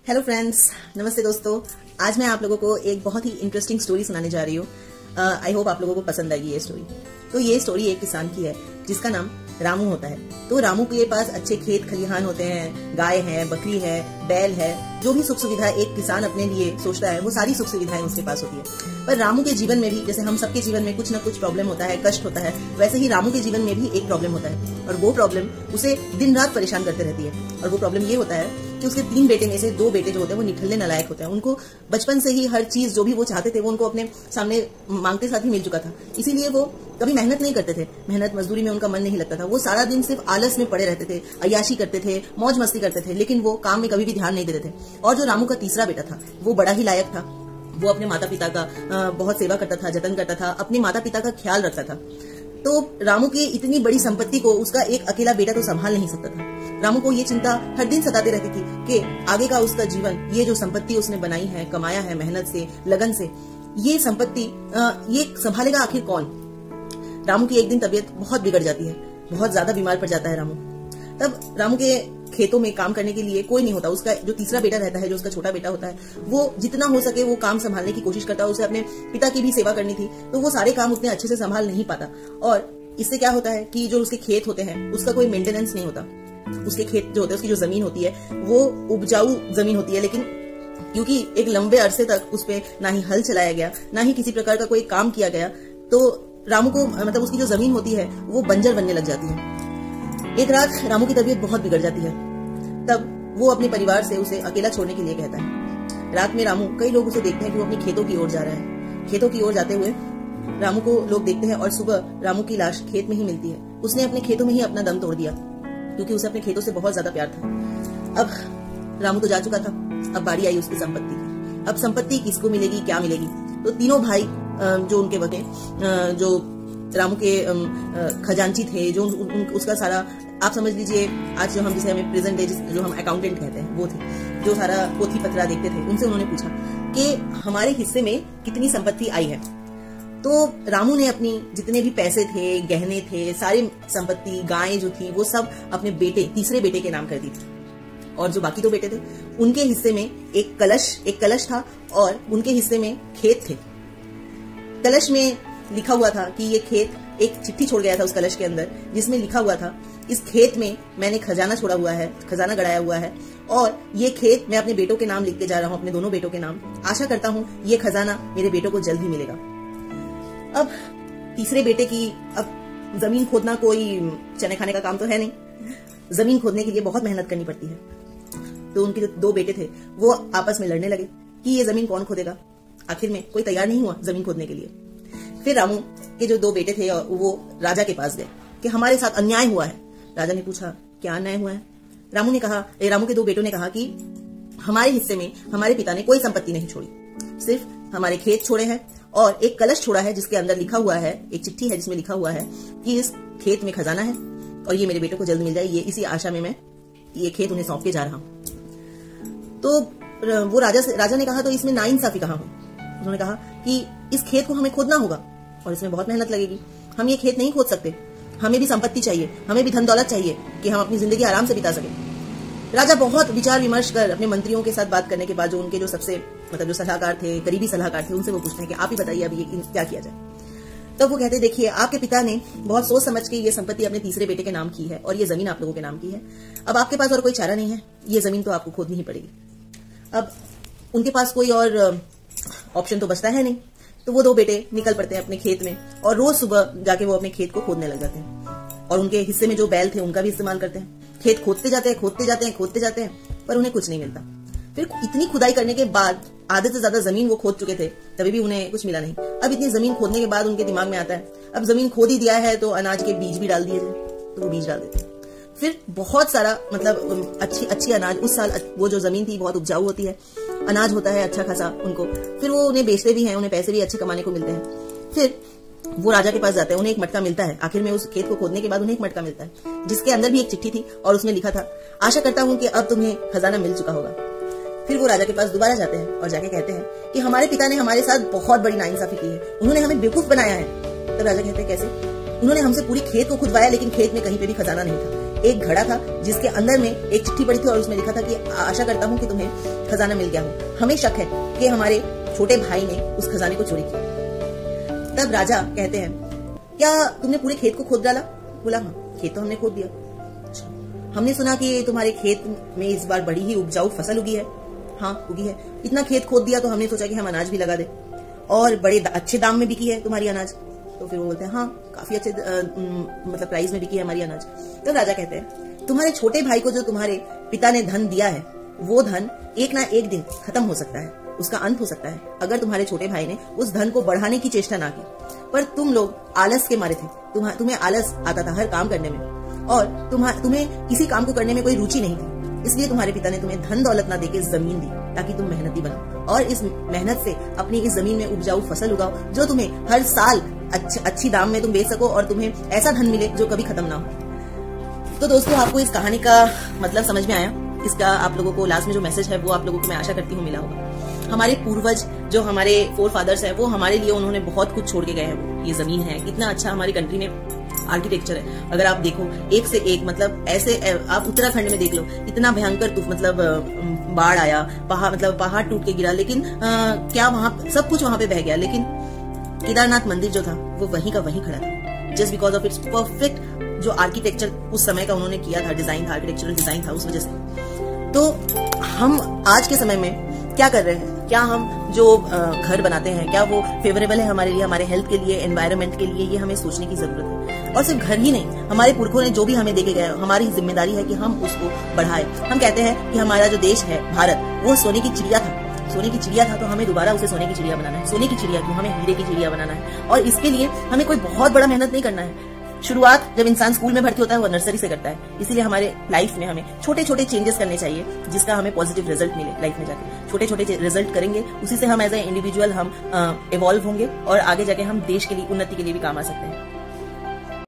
Hello friends, नमस्ते दोस्तों। आज मैं आप लोगों को एक बहुत ही इंटरेस्टिंग स्टोरी सुनाने जा रही हूँ। आई होप आप लोगों को पसंद आएगी ये स्टोरी। तो ये स्टोरी एक किसान की है जिसका नाम रामू होता है। तो रामू के पास अच्छे खेत खलिहान होते हैं, गाय है, बकरी है, बैल है, जो भी सुख सुविधा एक किसान अपने लिए सोचता है वो सारी सुख सुविधाएं उसके पास होती है। पर रामू के जीवन में भी, जैसे हम सबके जीवन में कुछ न कुछ प्रॉब्लम होता है, कष्ट होता है, वैसे ही रामू के जीवन में भी एक प्रॉब्लम होता है और वो प्रॉब्लम उसे दिन रात परेशान करते रहती है। और वो प्रॉब्लम ये होता है कि उसके 3 बेटे में से 2 बेटे जो होते हैं वो निठल्ले नालायक होते हैं। उनको बचपन से ही हर चीज जो भी वो चाहते थे वो उनको अपने सामने मांगते साथ ही मिल चुका था, इसीलिए वो कभी मेहनत नहीं करते थे। मेहनत मजदूरी में उनका मन नहीं लगता था। वो सारा दिन सिर्फ आलस में पड़े रहते थे, अय्याशी करते थे, मौज मस्ती करते थे, लेकिन वो काम में कभी भी ध्यान नहीं देते थे। और जो रामू का तीसरा बेटा था वो बड़ा ही लायक था। वो अपने माता पिता का बहुत सेवा करता था, जतन करता था, अपने माता पिता का ख्याल रखता था। तो रामू की इतनी बड़ी संपत्ति को उसका एक अकेला बेटा तो संभाल नहीं सकता था। रामू को ये चिंता हर दिन सताती रहती थी कि आगे का उसका जीवन, ये जो संपत्ति उसने बनाई है, कमाया है मेहनत से, लगन से, ये संपत्ति ये संभालेगा आखिर कौन। रामू की एक दिन तबीयत बहुत बिगड़ जाती है, बहुत ज्यादा बीमार पड़ जाता है रामू। तब रामू के खेतों में काम करने के लिए कोई नहीं होता। उसका जो तीसरा बेटा रहता है, जो उसका छोटा बेटा होता है, वो जितना हो सके वो काम संभालने की कोशिश करता है। उसे अपने पिता की भी सेवा करनी थी, तो वो सारे काम उतने अच्छे से संभाल नहीं पाता। और इससे क्या होता है कि जो उसके खेत होते हैं उसका कोई मेंटेनेंस नहीं होता। उसके खेत जो होते हैं, उसकी जो जमीन होती है वो उपजाऊ जमीन होती है, लेकिन क्योंकि एक लंबे अरसे तक उस पे ना ही हल चलाया गया, ना ही किसी प्रकार का कोई काम किया गया, तो रामू को मतलब उसकी जो जमीन होती है वो बंजर बनने लग जाती है। एक रात रामू की तबीयत बहुत बिगड़ जाती है। तब वो अपने परिवार से उसे अकेला छोड़ने के लिए कहता है। रात में रामू, कई लोग उसे देखते हैं कि वो अपनी खेतों की ओर जा रहा है। खेतों की ओर जाते हुए रामू को लोग देखते हैं और सुबह रामू की लाश खेत में ही मिलती है। उसने अपने खेतों में ही अपना दम तोड़ दिया, क्योंकि उसे अपने खेतों से बहुत ज्यादा प्यार था। अब रामू तो जा चुका था, अब बारी आई उसकी संपत्ति की। अब संपत्ति किसको मिलेगी, क्या मिलेगी? तो तीनों भाई जो उनके वके जो रामू के खजांची थे, जो उसका सारा, आप समझ लीजिए आज जो हम जिसे हमें प्रेजेंट डे जो हम अकाउंटेंट कहते हैं वो थे, जो सारा पोथी पत्रा देखते थे, उनसे उन्होंने पूछा कि हमारे हिस्से में कितनी संपत्ति आई है। तो रामू ने अपनी जितने भी पैसे थे, गहने थे, सारी संपत्ति, गायें जो थी, वो सब अपने बेटे, तीसरे बेटे के नाम कर दी थी। और जो बाकी 2 बेटे थे उनके हिस्से में एक कलश था और उनके हिस्से में खेत थे। कलश में लिखा हुआ था कि ये खेत, एक चिट्ठी छोड़ गया था उस कलश के अंदर जिसमें लिखा हुआ था, इस खेत में मैंने खजाना छोड़ा हुआ है, खजाना गड़ाया हुआ है, और ये खेत मैं अपने बेटों के नाम लिख के जा रहा हूँ, अपने दोनों बेटों के नाम। आशा करता हूँ ये खजाना मेरे बेटों को जल्द ही मिलेगा। अब तीसरे बेटे की, अब जमीन खोदना कोई चने खाने का काम तो है नहीं। जमीन खोदने के लिए बहुत मेहनत करनी पड़ती है। तो उनके जो 2 बेटे थे वो आपस में लड़ने लगे कि ये जमीन कौन खोदेगा। आखिर में कोई तैयार नहीं हुआ जमीन खोदने के लिए। फिर रामू के जो 2 बेटे थे वो राजा के पास गए कि हमारे साथ अन्याय हुआ है। राजा ने पूछा क्या अन्याय हुआ है? रामू के 2 बेटों ने कहा कि हमारे हिस्से में हमारे पिता ने कोई संपत्ति नहीं छोड़ी, सिर्फ हमारे खेत छोड़े हैं और एक कलश छोड़ा है जिसके अंदर लिखा हुआ है, एक चिट्ठी है जिसमें लिखा हुआ है कि इस खेत में खजाना है और ये मेरे बेटों को जल्द मिल जाए। ये इसी आशा में मैं ये खेत उन्हें सौंप के जा रहा हूँ। तो वो राजा ने कहा तो इसमें नाइंसाफी कहाँ हुई? उन्होंने कहा कि इस खेत को हमें खोदना होगा और इसमें बहुत मेहनत लगेगी, हम ये खेत नहीं खोद सकते, हमें भी संपत्ति चाहिए, हमें भी धन दौलत चाहिए कि हम अपनी जिंदगी आराम से बिता सकें। राजा बहुत विचार विमर्श कर अपने मंत्रियों के साथ बात करने के बाद, जो उनके जो सबसे मतलब जो सलाहकार थे, करीबी सलाहकार थे, उनसे वो पूछते हैं कि आप ही बताइए अभी ये क्या किया जाए। तब वो कहते, देखिए आपके पिता ने बहुत सोच समझ के ये संपत्ति अपने तीसरे बेटे के नाम की है और ये जमीन आप लोगों के नाम की है। अब आपके पास और कोई चारा नहीं है, ये जमीन तो आपको खोदनी ही पड़ेगी। अब उनके पास कोई और ऑप्शन तो बचता है नहीं, तो वो 2 बेटे निकल पड़ते हैं अपने खेत में और रोज सुबह जाके वो अपने खेत को खोदने लग जाते हैं और उनके हिस्से में जो बैल थे उनका भी इस्तेमाल करते हैं। खेत खोदते जाते हैं पर उन्हें कुछ नहीं मिलता। फिर इतनी खुदाई करने के बाद आधे से ज्यादा जमीन वो खोद चुके थे, तभी भी उन्हें कुछ मिला नहीं। अब इतनी जमीन खोदने के बाद उनके दिमाग में आता है अब जमीन खोद ही दिया है तो अनाज के बीज भी डाल दिए जाए, तो वो बीज डाल देते हैं। फिर बहुत सारा मतलब अच्छी अनाज, उस साल वो जो जमीन थी बहुत उपजाऊ होती है, अनाज होता है अच्छा खासा उनको, फिर वो उन्हें बेचते भी हैं, उन्हें पैसे भी अच्छे कमाने को मिलते हैं। फिर वो राजा के पास जाते हैं, उन्हें एक मटका मिलता है। आखिर में उस खेत को खोदने के बाद उन्हें एक मटका मिलता है जिसके अंदर भी एक चिट्ठी थी और उसमें लिखा था, आशा करता हूँ कि अब तुम्हें खजाना मिल चुका होगा। फिर वो राजा के पास दोबारा जाते हैं और जाके कहते हैं कि हमारे पिता ने हमारे साथ बहुत बड़ी नाइंसाफी की है, उन्होंने हमें बेवकूफ बनाया है। तब राजा कहते हैं कैसे? उन्होंने हमसे पूरी खेत को खुदवाया लेकिन खेत में कहीं पे भी खजाना नहीं था। एक घड़ा था जिसके अंदर में एक चिट्ठी पड़ी थी और उसमें लिखा था कि आशा करता हूँ कि तुम्हें खजाना मिल गया हो। हमें शक है कि हमारे छोटे भाई ने उस खजाने को चोरी किया। तब राजा कहते हैं, क्या तुमने पूरे खेत को खोद डाला? बोला हाँ, खेत तो हमने खोद दिया। हमने सुना कि तुम्हारे खेत में इस बार बड़ी ही उपजाऊ फसल उगी है। हाँ, उगी है। इतना खेत खोद दिया तो हमने सोचा कि हम अनाज भी लगा दे और बड़े अच्छे दाम में बिकी है तुम्हारी अनाज। तो फिर वो बोलते हैं हाँ, काफी अच्छे मतलब प्राइस में बिकी है हमारी अनाज। तो राजा कहते हैं, तुम्हारे छोटे भाई को जो तुम्हारे पिता ने धन दिया है वो धन एक ना एक दिन खत्म हो सकता है, उसका अंत हो सकता है अगर तुम्हारे छोटे भाई ने उस धन को बढ़ाने की चेष्टा ना की। पर तुम लोग आलस के मारे थे, तुम्हें आलस आता था हर काम करने में और तुम्हें किसी काम को करने में कोई रुचि नहीं थी, इसलिए तुम्हारे पिता ने तुम्हें धन दौलत ना देके जमीन दी ताकि तुम मेहनती बनो और इस मेहनत से अपनी इस जमीन में उपजाऊ फसल उगाओ जो तुम्हें हर साल अच्छी दाम में तुम बेच सको और तुम्हें ऐसा धन मिले जो कभी खत्म ना हो। तो दोस्तों, आपको इस कहानी का मतलब समझ में आया? इसका आप लोगों को लास्ट में जो मैसेज है वो आप लोगों को मैं आशा करती हूँ मिला होगा। हमारे पूर्वज जो हमारे फोर फादर्स है वो हमारे लिए उन्होंने बहुत कुछ छोड़ के गए हैं। ये जमीन है, इतना अच्छा हमारी कंट्री में आर्किटेक्चर है। अगर आप देखो एक से एक, मतलब ऐसे आप उत्तराखंड में देख लो, इतना भयंकर मतलब बाढ़ आया, पहाड़ टूट के गिरा, लेकिन क्या वहाँ सब कुछ वहां पे बह गया, लेकिन केदारनाथ मंदिर जो था वो वहीं का वहीं खड़ा था, just because of its perfect जो आर्किटेक्चर उस समय का उन्होंने किया था, डिजाइन था, आर्किटेक्चरल डिजाइन था, उस वजह से। तो हम आज के समय में क्या कर रहे हैं? क्या हम जो घर बनाते हैं क्या वो फेवरेबल है हमारे लिए, हमारे हेल्थ के लिए, एनवायरनमेंट के लिए? ये हमें सोचने की जरूरत है। और सिर्फ घर ही नहीं, हमारे पुरखों ने जो भी हमें देके गए, हमारी जिम्मेदारी है कि हम उसको बढ़ाएं। हम कहते हैं कि हमारा जो देश है भारत, वो सोने की चिड़िया था, सोने की चिड़िया था, तो हमें दोबारा उसे सोने की चिड़िया बनाना है। सोने की चिड़िया क्यों, हमें हीरे की चिड़िया बनाना है। और इसके लिए हमें कोई बहुत बड़ा मेहनत नहीं करना है। शुरुआत जब इंसान स्कूल में भर्ती होता है वो नर्सरी से करता है, इसीलिए हमारे लाइफ में हमें छोटे छोटे चेंजेस करने चाहिए जिसका हमें पॉजिटिव रिजल्ट मिले लाइफ में जाके। छोटे छोटे रिजल्ट करेंगे, उसी से हम एज ए इंडिविजुअल हम इवॉल्व होंगे और आगे जाके हम देश के लिए, उन्नति के लिए भी काम आ सकते हैं।